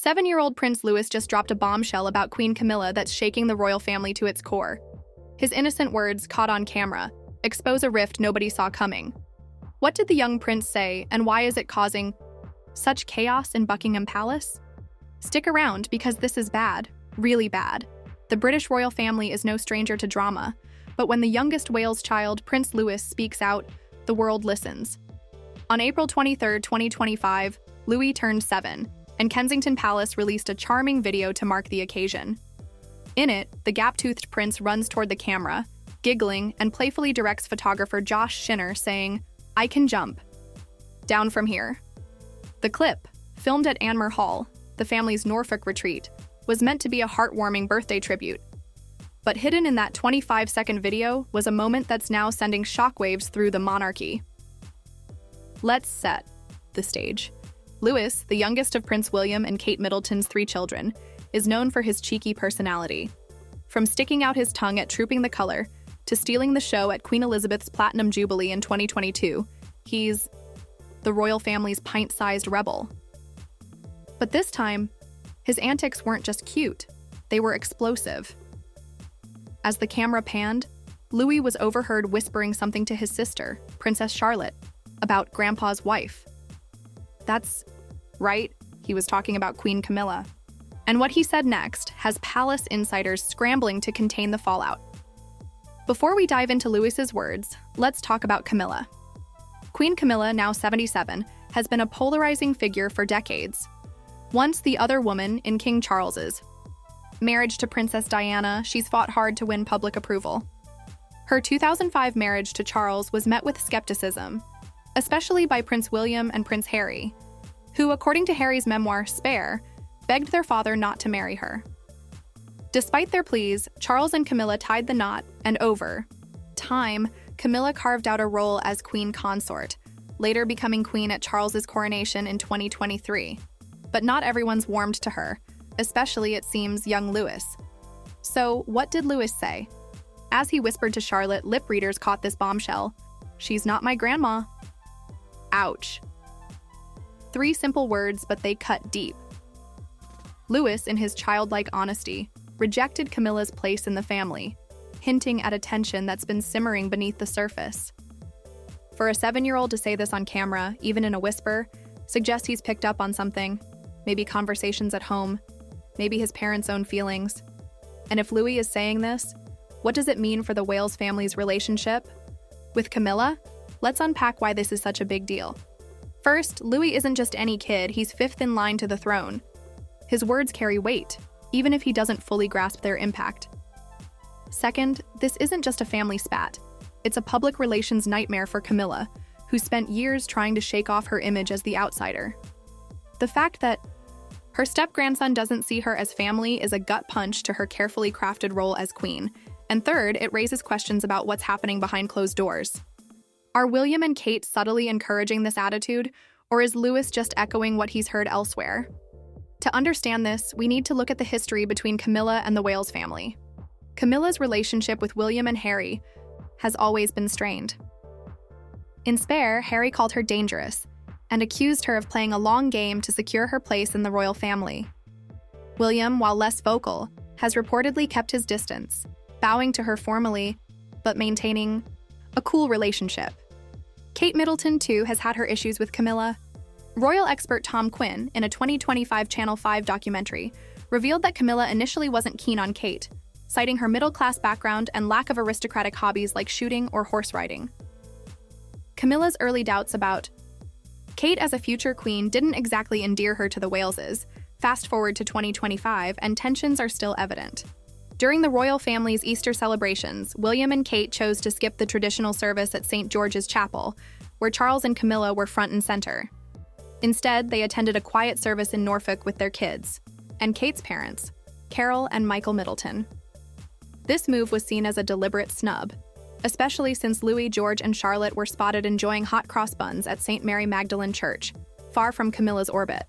7-year-old Prince Louis just dropped a bombshell about Queen Camilla that's shaking the royal family to its core. His innocent words, caught on camera, expose a rift nobody saw coming. What did the young prince say, and why is it causing such chaos in Buckingham Palace? Stick around, because this is bad, really bad. The British royal family is no stranger to drama, but when the youngest Wales child, Prince Louis, speaks out, the world listens. On April 23, 2025, Louis turned 7, and Kensington Palace released a charming video to mark the occasion. In it, the gap-toothed prince runs toward the camera, giggling, and playfully directs photographer Josh Shinner, saying, "I can jump. Down from here." The clip, filmed at Anmer Hall, the family's Norfolk retreat, was meant to be a heartwarming birthday tribute. But hidden in that 25-second video was a moment that's now sending shockwaves through the monarchy. Let's set the stage. Louis, the youngest of Prince William and Kate Middleton's 3 children, is known for his cheeky personality. From sticking out his tongue at Trooping the Color to stealing the show at Queen Elizabeth's Platinum Jubilee in 2022, he's the royal family's pint-sized rebel. But this time, his antics weren't just cute, they were explosive. As the camera panned, Louis was overheard whispering something to his sister, Princess Charlotte, about Grandpa's wife. That's right, he was talking about Queen Camilla. And what he said next has palace insiders scrambling to contain the fallout. Before we dive into Louis's words, let's talk about Camilla. Queen Camilla, now 77, has been a polarizing figure for decades. Once the other woman in King Charles's marriage to Princess Diana, she's fought hard to win public approval. Her 2005 marriage to Charles was met with skepticism, especially by Prince William and Prince Harry, who, according to Harry's memoir, Spare, begged their father not to marry her. Despite their pleas, Charles and Camilla tied the knot, and over time, Camilla carved out a role as queen consort, later becoming queen at Charles's coronation in 2023. But not everyone's warmed to her, especially, it seems, young Louis. So, what did Louis say? As he whispered to Charlotte, lip readers caught this bombshell. "She's not my grandma." Ouch. 3 simple words, but they cut deep. Louis, in his childlike honesty, rejected Camilla's place in the family, hinting at a tension that's been simmering beneath the surface. For a 7-year-old to say this on camera, even in a whisper, suggests he's picked up on something. Maybe conversations at home, maybe his parents' own feelings. And if Louis is saying this, what does it mean for the Wales family's relationship with Camilla? Let's unpack why this is such a big deal. First, Louis isn't just any kid, he's 5th in line to the throne. His words carry weight, even if he doesn't fully grasp their impact. Second, this isn't just a family spat. It's a public relations nightmare for Camilla, who spent years trying to shake off her image as the outsider. The fact that her step-grandson doesn't see her as family is a gut punch to her carefully crafted role as queen. And third, it raises questions about what's happening behind closed doors. Are William and Kate subtly encouraging this attitude, or is Louis just echoing what he's heard elsewhere? To understand this, we need to look at the history between Camilla and the Wales family. Camilla's relationship with William and Harry has always been strained. In Spare, Harry called her dangerous and accused her of playing a long game to secure her place in the royal family. William, while less vocal, has reportedly kept his distance, bowing to her formally, but maintaining a cool relationship. Kate Middleton, too, has had her issues with Camilla. Royal expert Tom Quinn, in a 2025 Channel 5 documentary, revealed that Camilla initially wasn't keen on Kate, citing her middle-class background and lack of aristocratic hobbies like shooting or horse riding. Camilla's early doubts about Kate as a future queen didn't exactly endear her to the Waleses. Fast forward to 2025, and tensions are still evident. During the royal family's Easter celebrations, William and Kate chose to skip the traditional service at St. George's Chapel, where Charles and Camilla were front and center. Instead, they attended a quiet service in Norfolk with their kids, and Kate's parents, Carol and Michael Middleton. This move was seen as a deliberate snub, especially since Louis, George, and Charlotte were spotted enjoying hot cross buns at St. Mary Magdalene Church, far from Camilla's orbit.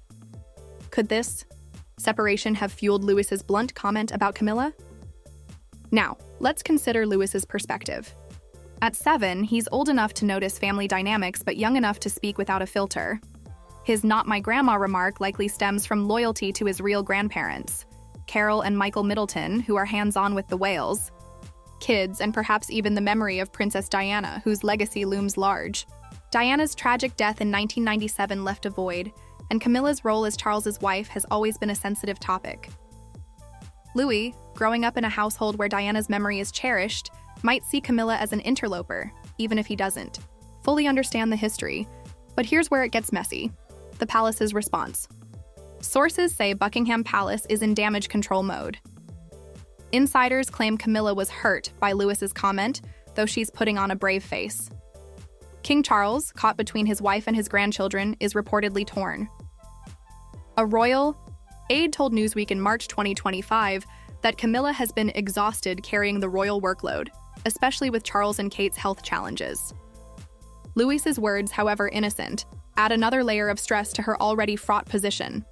Could this separation have fueled Louis's blunt comment about Camilla? Now, let's consider Louis's perspective. At 7, he's old enough to notice family dynamics but young enough to speak without a filter. His "not my grandma" remark likely stems from loyalty to his real grandparents, Carol and Michael Middleton, who are hands-on with the whales, kids, and perhaps even the memory of Princess Diana, whose legacy looms large. Diana's tragic death in 1997 left a void, and Camilla's role as Charles's wife has always been a sensitive topic. Louis, growing up in a household where Diana's memory is cherished, might see Camilla as an interloper, even if he doesn't fully understand the history. But here's where it gets messy. The palace's response. Sources say Buckingham Palace is in damage control mode. Insiders claim Camilla was hurt by Louis's comment, though she's putting on a brave face. King Charles, caught between his wife and his grandchildren, is reportedly torn. A royal aide told Newsweek in March 2025 that Camilla has been exhausted carrying the royal workload, especially with Charles and Kate's health challenges. Louis's words, however innocent, add another layer of stress to her already fraught position.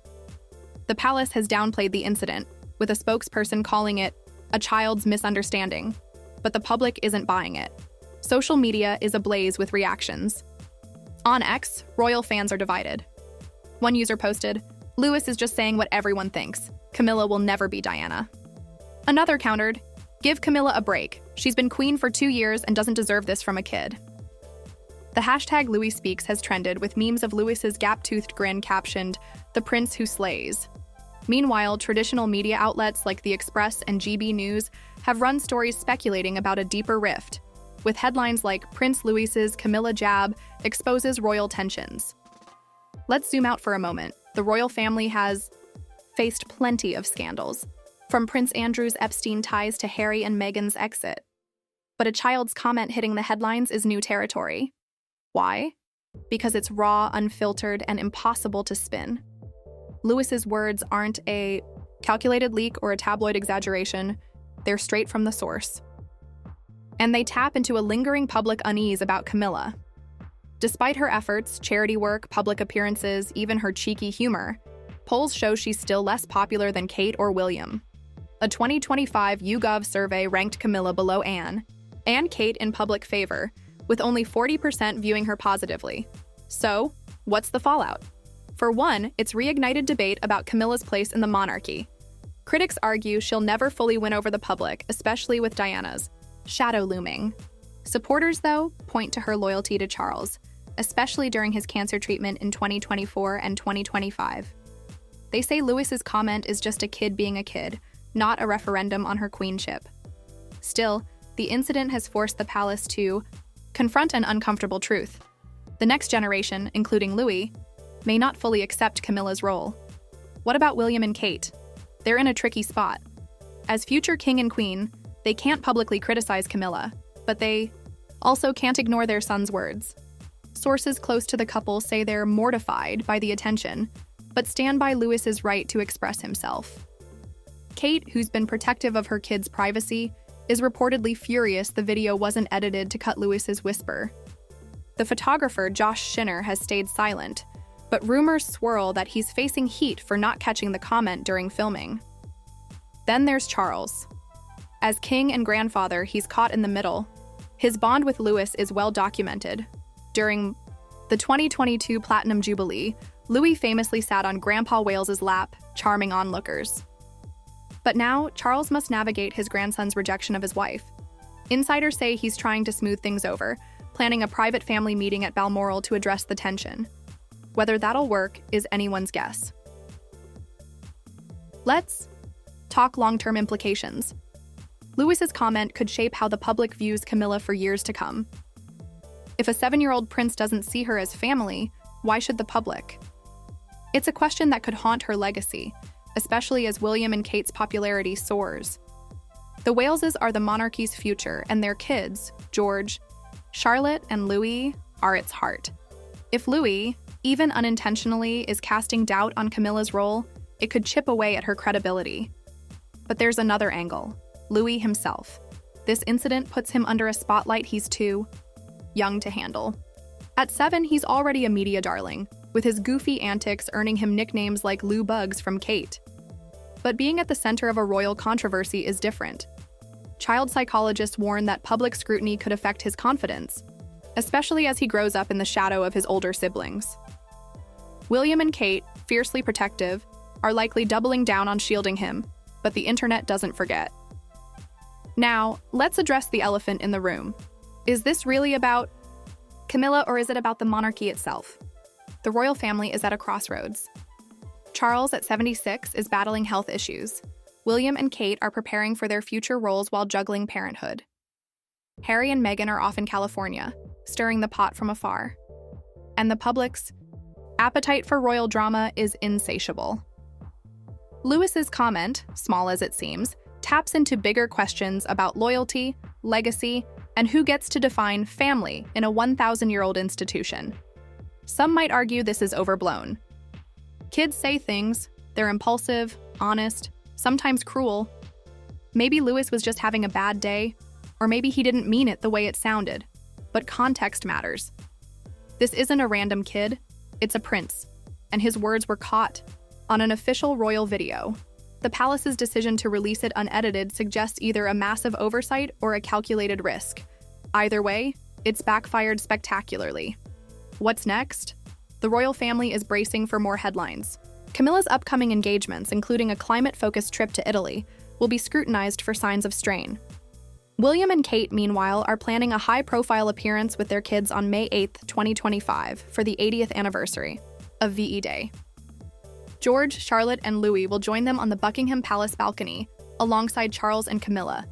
The palace has downplayed the incident, with a spokesperson calling it a child's misunderstanding, but the public isn't buying it. Social media is ablaze with reactions. On X, royal fans are divided. One user posted, "Louis is just saying what everyone thinks. Camilla will never be Diana." Another countered, "Give Camilla a break. She's been queen for 2 years and doesn't deserve this from a kid." The hashtag Louis Speaks has trended with memes of Louis's gap-toothed grin captioned, "The Prince Who Slays." Meanwhile, traditional media outlets like The Express and GB News have run stories speculating about a deeper rift, with headlines like "Prince Louis's Camilla jab exposes royal tensions." Let's zoom out for a moment. The royal family has faced plenty of scandals, from Prince Andrew's Epstein ties to Harry and Meghan's exit. But a child's comment hitting the headlines is new territory. Why? Because it's raw, unfiltered, and impossible to spin. Louis's words aren't a calculated leak or a tabloid exaggeration. They're straight from the source. And they tap into a lingering public unease about Camilla. Despite her efforts, charity work, public appearances, even her cheeky humor, polls show she's still less popular than Kate or William. A 2025 YouGov survey ranked Camilla below Anne and Kate in public favor, with only 40% viewing her positively. So, what's the fallout? For one, it's reignited debate about Camilla's place in the monarchy. Critics argue she'll never fully win over the public, especially with Diana's shadow looming. Supporters, though, point to her loyalty to Charles, especially during his cancer treatment in 2024 and 2025. They say Louis's comment is just a kid being a kid, not a referendum on her queenship. Still, the incident has forced the palace to confront an uncomfortable truth. The next generation, including Louis, may not fully accept Camilla's role. What about William and Kate? They're in a tricky spot. As future king and queen, they can't publicly criticize Camilla, but they also can't ignore their son's words. Sources close to the couple say they're mortified by the attention, but stand by Louis's right to express himself. Kate, who's been protective of her kids' privacy, is reportedly furious the video wasn't edited to cut Louis's whisper. The photographer Josh Schinner has stayed silent, but rumors swirl that he's facing heat for not catching the comment during filming. Then there's Charles. As king and grandfather, he's caught in the middle. His bond with Louis is well documented. During the 2022 Platinum Jubilee, Louis famously sat on Grandpa Wales's lap, charming onlookers. But now, Charles must navigate his grandson's rejection of his wife. Insiders say he's trying to smooth things over, planning a private family meeting at Balmoral to address the tension. Whether that'll work is anyone's guess. Let's talk long-term implications. Louis's comment could shape how the public views Camilla for years to come. If a 7-year-old prince doesn't see her as family, why should the public? It's a question that could haunt her legacy, especially as William and Kate's popularity soars. The Waleses are the monarchy's future, and their kids, George, Charlotte, and Louis, are its heart. If Louis, even unintentionally, is casting doubt on Camilla's role, it could chip away at her credibility. But there's another angle: Louis himself. This incident puts him under a spotlight he's too young to handle. At 7, he's already a media darling, with his goofy antics earning him nicknames like Lou Bugs from Kate. But being at the center of a royal controversy is different. Child psychologists warn that public scrutiny could affect his confidence, especially as he grows up in the shadow of his older siblings. William and Kate, fiercely protective, are likely doubling down on shielding him, but the internet doesn't forget. Now, let's address the elephant in the room. Is this really about Camilla, or is it about the monarchy itself? The royal family is at a crossroads. Charles, at 76, is battling health issues. William and Kate are preparing for their future roles while juggling parenthood. Harry and Meghan are off in California, stirring the pot from afar. And the public's appetite for royal drama is insatiable. Louis's comment, small as it seems, taps into bigger questions about loyalty, legacy, and who gets to define family in a 1,000-year-old institution. Some might argue this is overblown. Kids say things, they're impulsive, honest, sometimes cruel. Maybe Louis was just having a bad day, or maybe he didn't mean it the way it sounded. But context matters. This isn't a random kid, it's a prince, and his words were caught on an official royal video. The palace's decision to release it unedited suggests either a massive oversight or a calculated risk. Either way, it's backfired spectacularly. What's next? The royal family is bracing for more headlines. Camilla's upcoming engagements, including a climate-focused trip to Italy, will be scrutinized for signs of strain. William and Kate, meanwhile, are planning a high-profile appearance with their kids on May 8, 2025, for the 80th anniversary of VE Day. George, Charlotte, and Louis will join them on the Buckingham Palace balcony, alongside Charles and Camilla.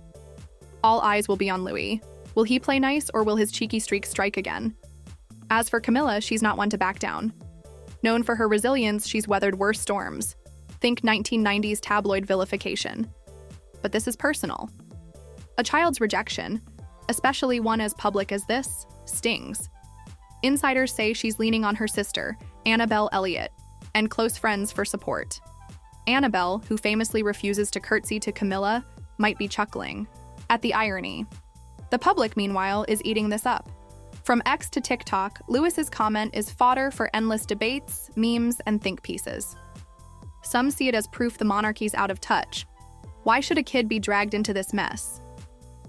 All eyes will be on Louis. Will he play nice, or will his cheeky streak strike again? As for Camilla, she's not one to back down. Known for her resilience, she's weathered worse storms. Think 1990s tabloid vilification. But this is personal. A child's rejection, especially one as public as this, stings. Insiders say she's leaning on her sister, Annabelle Elliott, and close friends for support. Annabelle, who famously refuses to curtsy to Camilla, might be chuckling at the irony. The public, meanwhile, is eating this up. From X to TikTok, Louis's comment is fodder for endless debates, memes, and think pieces. Some see it as proof the monarchy's out of touch. Why should a kid be dragged into this mess?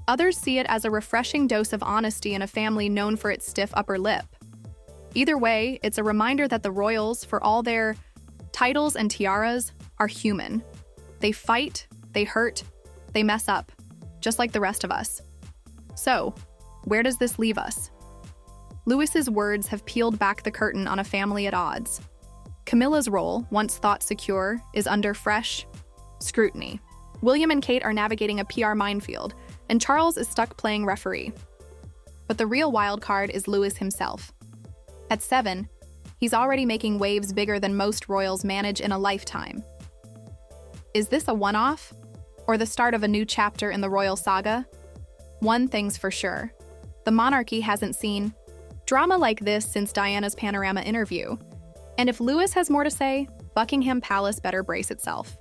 Others see it as a refreshing dose of honesty in a family known for its stiff upper lip. Either way, it's a reminder that the royals, for all their titles and tiaras, are human. They fight, they hurt, they mess up, just like the rest of us. So, where does this leave us? Louis's words have peeled back the curtain on a family at odds. Camilla's role, once thought secure, is under fresh scrutiny. William and Kate are navigating a PR minefield, and Charles is stuck playing referee. But the real wild card is Louis himself. At 7, he's already making waves bigger than most royals manage in a lifetime. Is this a one-off, or the start of a new chapter in the royal saga? One thing's for sure. The monarchy hasn't seen drama like this since Diana's Panorama interview. And if Louis has more to say, Buckingham Palace better brace itself.